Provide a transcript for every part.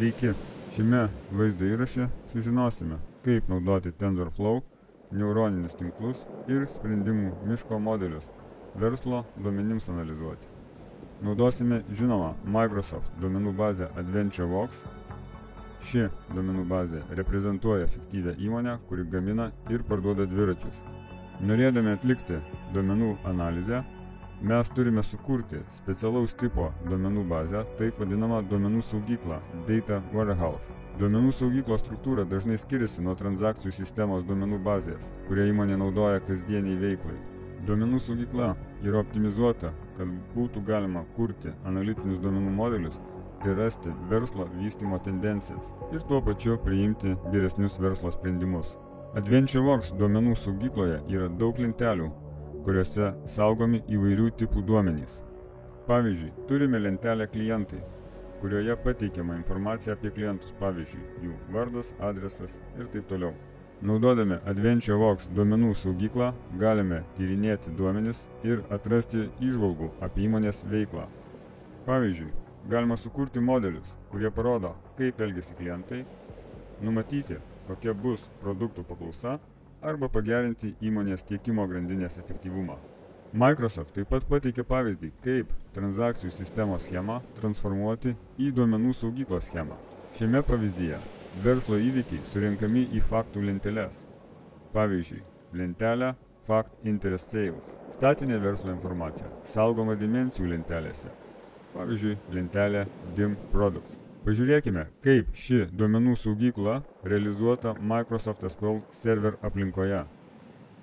Sveiki! Šiame vaizdo įraše sužinosime, kaip naudoti TensorFlow, neuroninius tinklus ir sprendimų miško modelius verslo duomenims analizuoti. Naudosime žinomą Microsoft duomenų bazę AdventureWorks. Ši duomenų bazė reprezentuoja fiktyvią įmonę, kuri gamina ir parduoda dviračius. Norėdami atlikti duomenų analizę, mes turime sukurti specialaus tipo duomenų bazę, taip vadinamą duomenų saugyklą Data Warehouse. Duomenų saugyklos struktūra dažnai skiriasi nuo transakcijų sistemos duomenų bazės, kurią įmonė naudoja kasdieniai veiklai. Duomenų saugykla yra optimizuota, kad būtų galima kurti analitinius duomenų modelius ir rasti verslo vystymo tendencijas ir tuo pačiu priimti geresnius verslo sprendimus. AdventureWorks duomenų saugykloje yra daug lentelių, kuriuose saugomi įvairių tipų duomenys. Pavyzdžiui, turime lentelę klientai, kurioje pateikiama informacija apie klientus, pavyzdžiui, jų vardas, adresas ir taip toliau. Naudodami AdventureWorks duomenų saugyklą galime tyrinėti duomenis ir atrasti įžvalgų apie įmonės veiklą. Pavyzdžiui, galima sukurti modelius, kurie parodo, kaip elgiasi klientai, numatyti, kokia bus produktų paklausa, arba pagerinti įmonės tiekimo grandinės efektyvumą. Microsoft taip pat pateikė pavyzdį, kaip transakcijų sistemos schemą transformuoti į duomenų saugyklos schemą. Šiame pavyzdyje verslo įvykiai surenkami į faktų lenteles. Pavyzdžiui, lentelę Fact Interest Sales. Statinė verslo informacija saugoma dimensijų lentelėse. Pavyzdžiui, lentelė DIM Products. Pažiūrėkime, kaip ši duomenų saugykla realizuota Microsoft SQL server aplinkoje.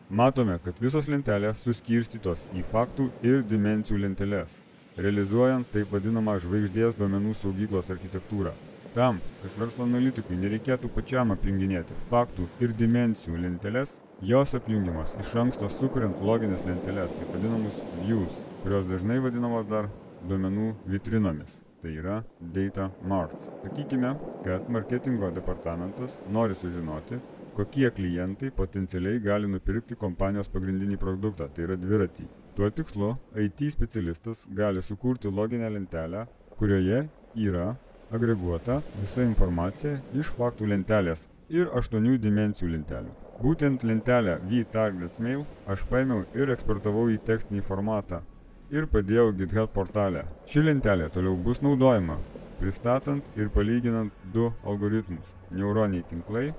Matome, kad visos lentelės suskirstytos į faktų ir dimensijų lenteles, realizuojant taip vadinamą žvaigždės duomenų saugyklos architektūrą. Tam, kad verslo analitikui nereikėtų pačiam apjunginėti faktų ir dimensijų lenteles, jos apjungiamos iš anksto sukuriant loginės lenteles, taip vadinamus views, kurios dažnai vadinamos dar duomenų vitrinomis. Tai yra Data Marts. Sakykime, kad marketingo departamentas nori sužinoti, kokie klientai potencialiai gali nupirkti kompanijos pagrindinį produktą, tai yra dviratį. Tuo tikslu IT specialistas gali sukurti loginę lentelę, kurioje yra agreguota visa informacija iš faktų lentelės ir 8 dimensijų lentelių. Būtent lentelę vTargetMail aš paėmiau ir eksportavau į tekstinį formatą ir padėjau GitHub portale. Ši lentelė toliau bus naudojama, pristatant ir palyginant du algoritmus – neuroniniai tinklai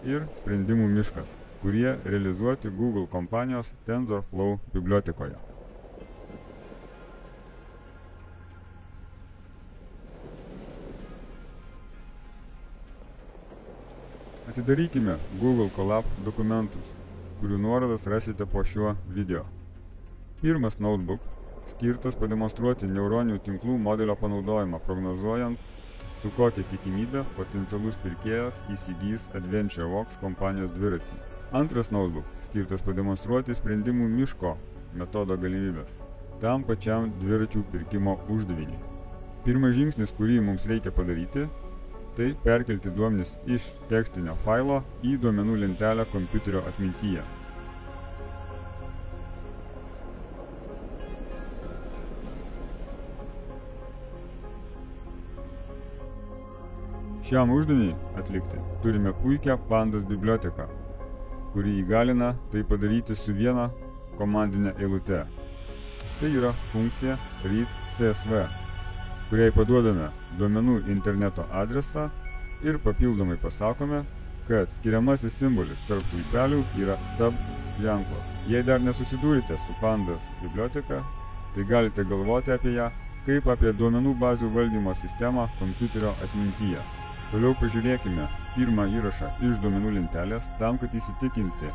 ir sprendimų miškas, kurie realizuoti Google kompanijos TensorFlow bibliotekoje. Atidarykime Google Colab dokumentus, kurių nuorodas rasite po šiuo video. Pirmas notebook skirtas pademonstruoti neuroninių tinklų modelio panaudojimą, prognozuojant, su kokia tikimybė potencialus pirkėjas įsigys AdventureWorks kompanijos dviratį. Antras notebook skirtas pademonstruoti sprendimų miško metodo galimybės, tam pačiam dviračių pirkimo uždaviniui. Pirmas žingsnis, kurį mums reikia padaryti, tai perkelti duomenis iš tekstinio failo į duomenų lentelę kompiuterio atmintyje. Šiam uždaviniui atlikti turime puikią Pandas biblioteką, kuri įgalina tai padaryti su viena komandinė eilute. Tai yra funkcija readCSV, kuriai paduodame duomenų interneto adresą ir papildomai pasakome, kad skiriamasis simbolis tarp stulpelių yra tab ženklas. Jei dar nesusidūrite su Pandas biblioteka, tai galite galvoti apie ją kaip apie duomenų bazių valdymo sistemą kompiuterio atmintyje. Toliau pažiūrėkime pirmą įrašą iš duomenų lentelės tam, kad įsitikinti,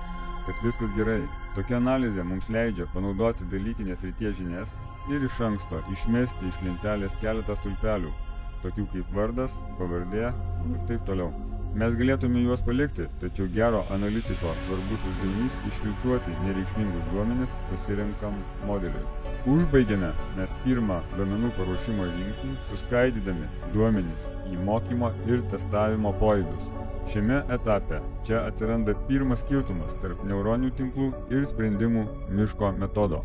kad viskas gerai. Tokia analizė mums leidžia panaudoti dalykinės srities žinias ir iš anksto išmesti iš lentelės keletą stulpelių, tokių kaip vardas, pavardė ir taip toliau. Mes galėtume juos palikti, tačiau gero analitiko svarbus uždavinys išfiltruoti nereikšmingus duomenis pasirinkam modeliui. Užbaigiame mes pirmą duomenų paruošimo žingsnį, suskaidydami duomenis į mokymo ir testavimo poėdžius. Šiame etape čia atsiranda pirmas skirtumas tarp neuroninių tinklų ir sprendimų miško metodo.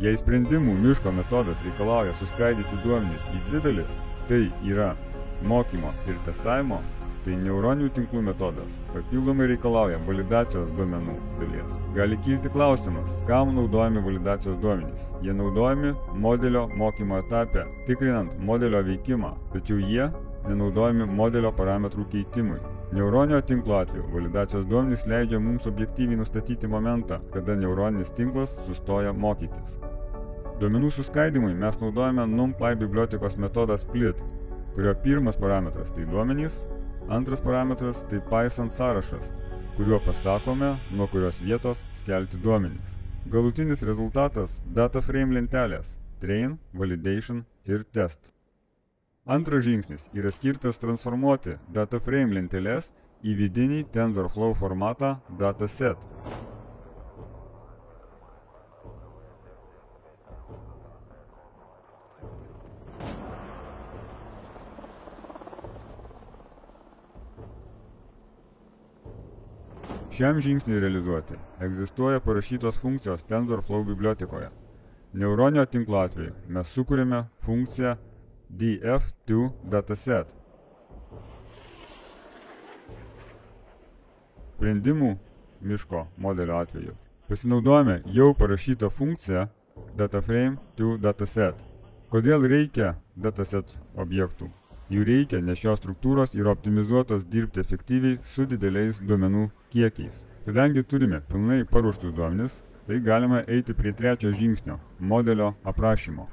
Jei sprendimų miško metodas reikalauja suskaidyti duomenis į dvi dalis, tai yra mokymo ir testavimo, tai neuroninių tinklų metodas papildomai reikalauja validacijos duomenų dalies. Gali kilti klausimas, kam naudojami validacijos duomenys. Jie naudojami modelio mokymo etape, tikrinant modelio veikimą, tačiau jie nenaudojami modelio parametrų keitimui. Neuroninio tinklo atveju validacijos duomenys leidžia mums objektyviai nustatyti momentą, kada neuroninis tinklas sustoja mokytis. Duomenų suskaidimui mes naudojame NumPy bibliotekos metodą split, kurio pirmas parametras tai duomenys, antras parametras tai Python sąrašas, kuriuo pasakome, nuo kurios vietos skelbti duomenys. Galutinis rezultatas – data frame lentelės – train, validation ir test. Antras žingsnis yra skirtas transformuoti data frame lenteles į vidinį TensorFlow formatą dataset. Šiam žingsniui realizuoti egzistuoja parašytos funkcijos TensorFlow bibliotekoje. Neuroninio tinklo atveju mes sukūrėme funkciją df2dataset. Sprendimų miško modelio atveju pasinaudojame jau parašytą funkciją dataframe2dataset. Kodėl reikia dataset objektų? Jų reikia, nes šios struktūros yra optimizuotos dirbti efektyviai su dideliais duomenų kiekiais. Kadangi turime pilnai paruoštus duomenis, tai galime eiti prie trečio žingsnio – modelio aprašymo.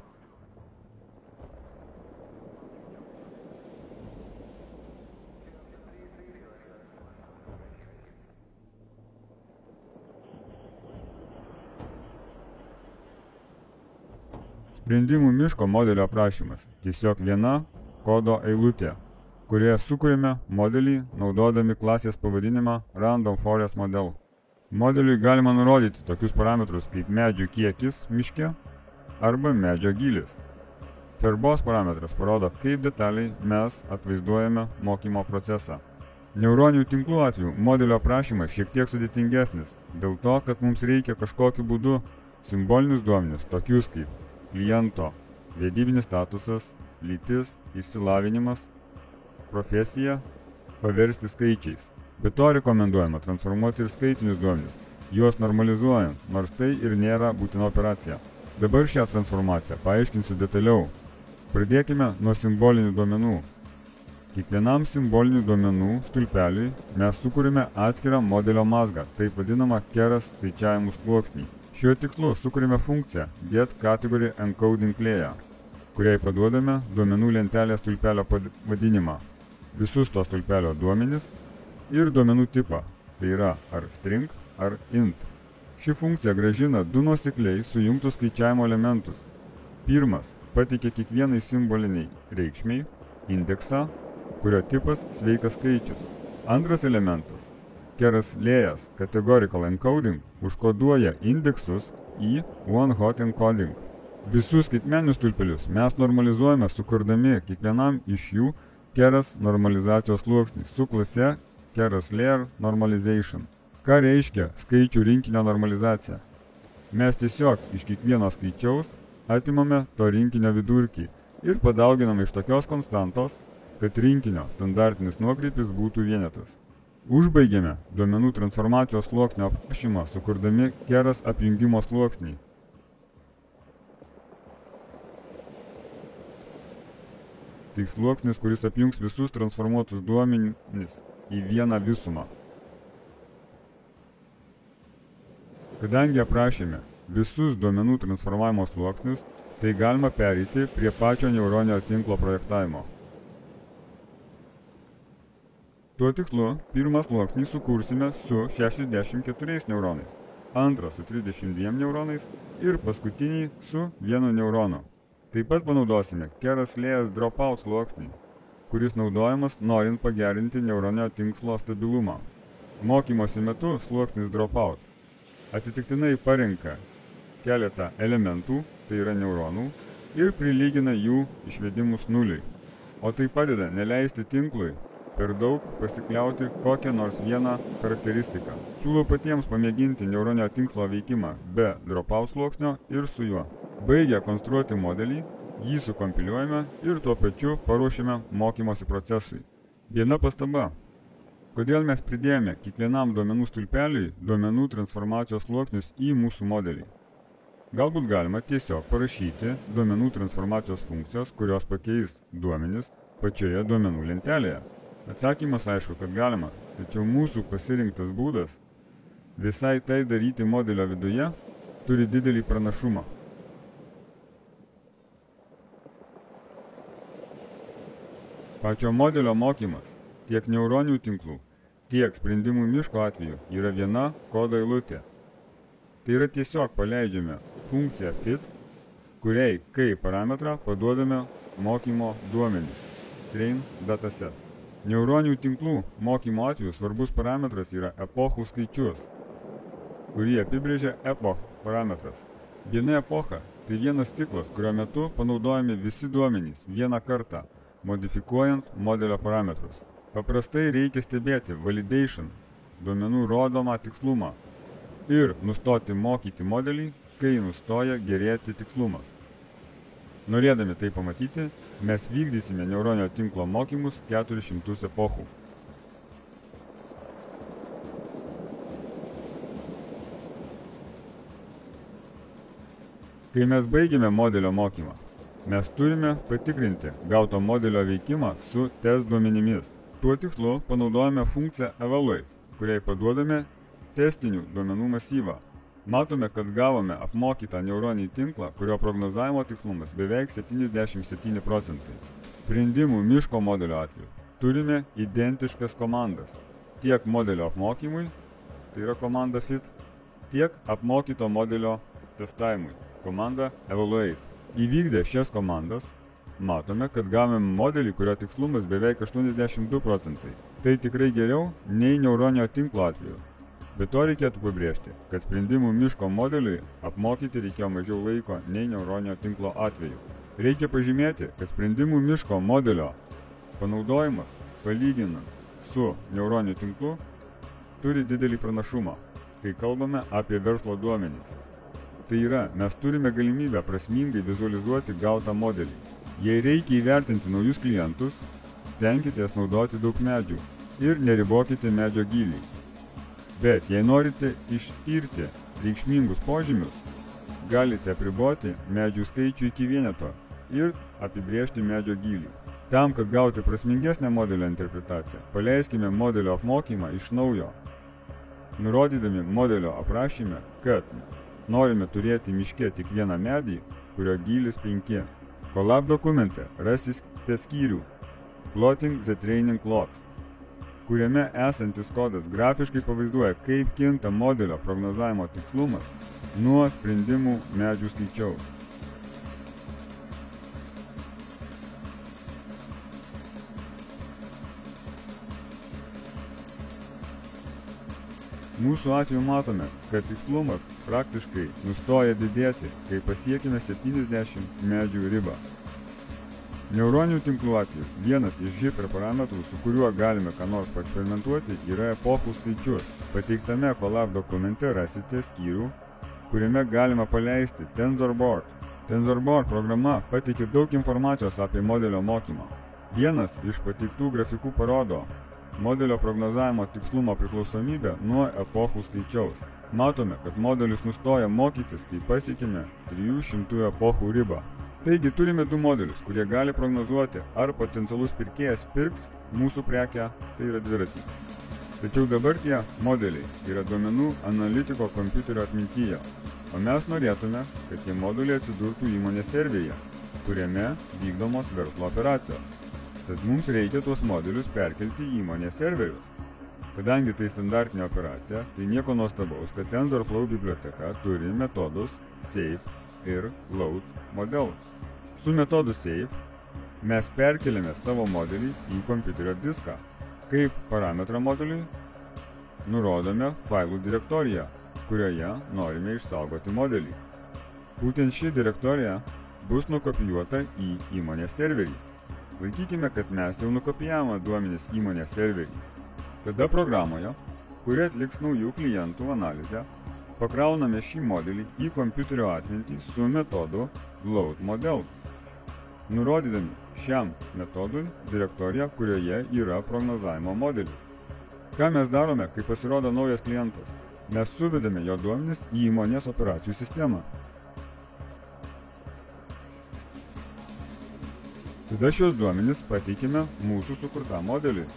Sprendimų miško modelio aprašymas – tiesiog viena kodo eilutė, kurioje sukūrėme modelį naudodami klasės pavadinimą Random Forest Model. Modeliui galima nurodyti tokius parametrus kaip medžių kiekis miške arba medžio gylis. Verbos parametras parodo, kaip detaliai mes atvaizduojame mokymo procesą. Neuroninių tinklų atveju modelio aprašymas šiek tiek sudėtingesnis, dėl to, kad mums reikia kažkokiu būdu simbolinius duomenis, tokius kaip kliento vedybinis statusas, lytis, išsilavinimas, profesija, paversti skaičiais. Be to rekomenduojama transformuoti ir skaitinius duomenis, juos normalizuojant, nors tai ir nėra būtina operacija. Dabar šią transformaciją paaiškinsiu detaliau. Pradėkime nuo simbolinių duomenų. Kiekvienam simbolinių duomenų stulpeliui mes sukūrėme atskirą modelio mazgą, taip vadinamą keras skaičiavimų sluoksnį. Šiuo tikslu sukūrėme funkciją getCategoryEncodingLayer, kuriai paduodame duomenų lentelės stulpelio vadinimą, visus to stulpelio duomenis ir duomenų tipą, tai yra ar string ar int. Ši funkcija grąžina du nuosekliai sujungtus skaičiavimo elementus. Pirmas pateikia kiekvienai simboliniai reikšmiai indeksą, kurio tipas sveikas skaičius. Antras elementas, keras lėjas categorical encoding, užkoduoja indeksus į one-hot encoding. Visus skaitmeninius stulpelius mes normalizuojame, sukurdami kiekvienam iš jų keras normalizacijos sluoksnį su klase keras layer normalization. Ką reiškia skaičių rinkinio normalizacija? Mes tiesiog iš kiekvieno skaičiaus atimame to rinkinio vidurkį ir padauginame iš tokios konstantos, kad rinkinio standartinis nuokrypis būtų vienetas. Užbaigėme duomenų transformacijos sluoksnio aprašymą, sukurdami keras apjungimo sluoksnį. Tai sluoksnis, kuris apjungs visus transformuotus duomenis į vieną visumą. Kadangi aprašėme visus duomenų transformavimo sluoksnius, tai galima pereiti prie pačio neuroninio tinklo projektavimo. Tuo tikslu, pirmą sluoksnį sukursime su 64 neuronais, antrą su 32 neuronais ir paskutinį su 1 neuronu. Taip pat panaudosime keras lėjas dropout sluoksnį, kuris naudojamas norint pagerinti neuroninio tinklo stabilumą. Mokymosi metu sluoksnis dropout atsitiktinai parenka keletą elementų, tai yra neuronų, ir prilygina jų išvedimus nuliui. O tai padeda neleisti tinklui per daug pasikliauti kokią nors vieną charakteristiką. Siūlau patiems pamėginti neuroninio tinklo veikimą be dropout sluoksnio ir su juo. Baigę konstruoti modelį, Jį sukompiliuojame ir tuo pačiu paruošiame mokymosi procesui. Viena pastaba. Kodėl mes pridėjome kiekvienam duomenų stulpeliui duomenų transformacijos sluoksnius į mūsų modelį? Galbūt galima tiesiog parašyti duomenų transformacijos funkcijos, kurios pakeis duomenis pačioje duomenų lentelėje. Atsakymas aišku, kad galima, tačiau mūsų pasirinktas būdas visai tai daryti modelio viduje turi didelį pranašumą. Pačio modelio mokymas tiek neuroninių tinklų, tiek sprendimų miško atveju yra viena kodo eilutė. Tai yra tiesiog paleidžiame funkciją fit, kuriai kaip parametrą paduodame mokymo duomenys, train dataset. Neuroninių tinklų mokymo atveju svarbus parametras yra epochų skaičius, kurį apibrėžia epoch parametras. Viena epocha tai vienas ciklas, kurio metu panaudojami visi duomenys vieną kartą, modifikuojant modelio parametrus. Paprastai reikia stebėti validation, duomenų rodomą tikslumą ir nustoti mokyti modelį, kai nustoja gerėti tikslumas. Norėdami tai pamatyti, mes vykdysime neuroninio tinklo mokymus 400 epochų. Kai mes baigėme modelio mokymą, mes turime patikrinti gauto modelio veikimą su test duomenimis. Tuo tikslu panaudojame funkciją evaluate, kuriai paduodame testinių duomenų masyvą. Matome, kad gavome apmokytą neuroninį tinklą, kurio prognozavimo tikslumas beveik 77%. Sprendimų miško modelio atveju turime identiškas komandas. Tiek modelio apmokymui, tai yra komanda fit, tiek apmokyto modelio testavimui, komanda evaluate. Įvykdę šias komandas, matome, kad gavome modelį, kurio tikslumas beveik 82%. Tai tikrai geriau nei neuroninio tinklo atveju. Bet to reikėtų pabrėžti, kad sprendimų miško modeliui apmokyti reikėjo mažiau laiko nei neuroninio tinklo atveju. Reikia pažymėti, kad sprendimų miško modelio panaudojimas, palyginant su neuroniniu tinklu, turi didelį pranašumą, kai kalbame apie verslo duomenys. Tai yra, mes turime galimybę prasmingai vizualizuoti gautą modelį. Jei reikia įvertinti naujus klientus, stenkitės naudoti daug medžių ir neribokite medžio gylį. Bet jei norite ištirti reikšmingus požymius, galite apriboti medžių skaičių iki vieneto ir apibrėžti medžio gylį. Tam, kad gauti prasmingesnę modelio interpretaciją, paleiskime modelio apmokymą iš naujo, nurodydami modelio aprašyme, kad norime turėti miške tik vieną medį, kurio gylis 5. Colab dokumente rasite skyrių Plotting the Training Logs, kuriame esantis kodas grafiškai pavaizduoja, kaip kinta modelio prognozavimo tikslumas nuo sprendimų medžių skaičiaus. Mūsų atveju matome, kad tikslumas praktiškai nustoja didėti, kai pasiekime 70 medžių ribą. Neuroninių tinklų atveju vienas iš hiperparametrų, su kuriuo galime ką nors paeksperimentuoti, yra epochų skaičius. Pateiktame Colab dokumente rasite skyrių, kuriame galima paleisti TensorBoard. TensorBoard programa pateikia daug informacijos apie modelio mokymą. Vienas iš pateiktų grafikų parodo modelio prognozavimo tikslumo priklausomybę nuo epochų skaičiaus. Matome, kad modelis nustoja mokytis, kai pasiekime 300 epochų ribą. Taigi turime du modelius, kurie gali prognozuoti, ar potencialus pirkėjas pirks mūsų prekę, tai yra dviratį. Tačiau dabar tie modeliai yra duomenų analitiko kompiuterio atmintyje, o mes norėtume, kad tie modeliai atsidurtų įmonės serveryje, kuriame vykdomos verslo operacijos. Tad mums reikia tuos modelius perkelti į įmonės serverius. Kadangi tai standartinė operacija, tai nieko nuostabaus, kad TensorFlow biblioteka turi metodus save ir load model. Su metodu save mes perkeliame savo modelį į kompiuterio diską. Kaip parametrą modeliui nurodome failų direktoriją, kurioje norime išsaugoti modelį. Būtent ši direktorija bus nukopijuota į įmonės serverį. Laikykime, kad mes jau nukopijavome duomenis įmonės serverį. Tada programoje, kuri atliks naujų klientų analizę, pakrauname šį modelį į kompiuterio atmintį su metodu load model. nurodydami šiam metodui direktoriją, kurioje yra prognozavimo modelis. Ką mes darome, kai pasirodo naujas klientas? Mes suvedame jo duomenis į įmonės operacijų sistemą. Tada šios duomenis pateikime mūsų sukurtam modeliui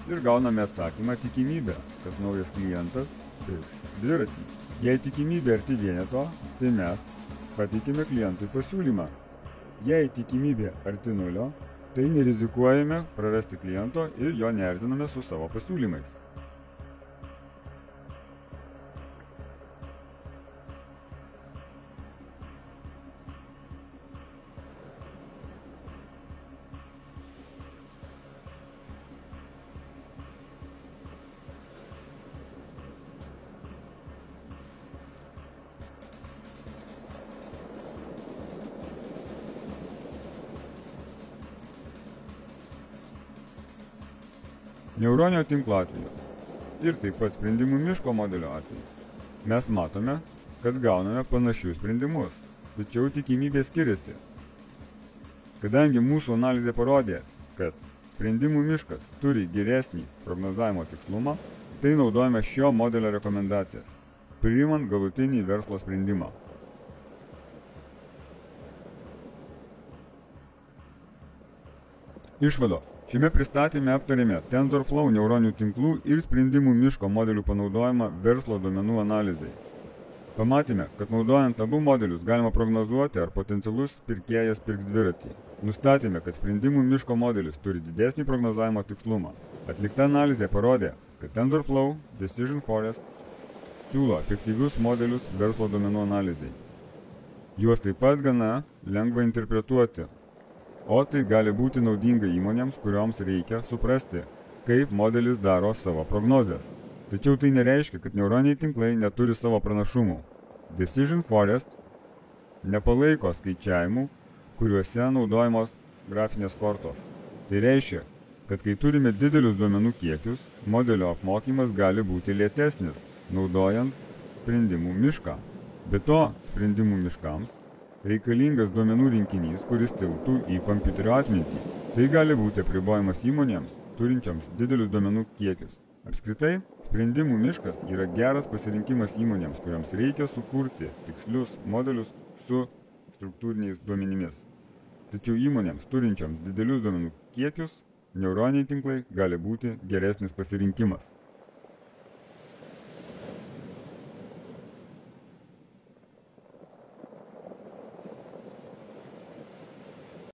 ir gauname atsakymą tikimybę, kad naujas klientas pirks dviratį. Jei tikimybė arti vieneto, tai mes pateikime klientui pasiūlymą. Jei tikimybė arti nulio, tai nerizikuojame prarasti kliento ir jo neerziname su savo pasiūlymais. Neuroninio tinklo atveju ir taip pat sprendimų miško modelio atveju mes matome, kad gauname panašius sprendimus, tačiau tikimybė skiriasi. Kadangi mūsų analizė parodė, kad sprendimų miškas turi geresnį prognozavimo tikslumą, tai naudojame šio modelio rekomendacijas, priimant galutinį verslo sprendimą. Išvados. Šiame pristatyme aptarėme TensorFlow neuroninių tinklų ir sprendimų miško modelių panaudojimą verslo duomenų analizai. Pamatėme, kad naudojant abu modelius galima prognozuoti, ar potencialus pirkėjas pirks dviratį. Nustatėme, kad sprendimų miško modelis turi didesnį prognozavimo tikslumą. Atlikta analizė parodė, kad TensorFlow Decision Forest siūlo efektyvius modelius verslo duomenų analizai. Juos taip pat gana lengva interpretuoti. O tai gali būti naudinga įmonėms, kurioms reikia suprasti, kaip modelis daro savo prognozes. Tačiau tai nereiškia, kad neuroniniai tinklai neturi savo pranašumų. Decision Forest nepalaiko skaičiavimų, kuriuose naudojamos grafinės kortos. Tai reiškia, kad kai turime didelius duomenų kiekius, modelio apmokymas gali būti lėtesnis, naudojant sprendimų mišką. Be to, sprendimų miškams reikalingas duomenų rinkinys, kuris tilptų į kompiuterio atmintį. Tai gali būti apribojimas įmonėms, turinčiams didelius duomenų kiekius. Apskritai, sprendimų miškas yra geras pasirinkimas įmonėms, kuriams reikia sukurti tikslius modelius su struktūriniais duomenimis. Tačiau įmonėms turinčiams didelius duomenų kiekius, neuroniniai tinklai gali būti geresnis pasirinkimas.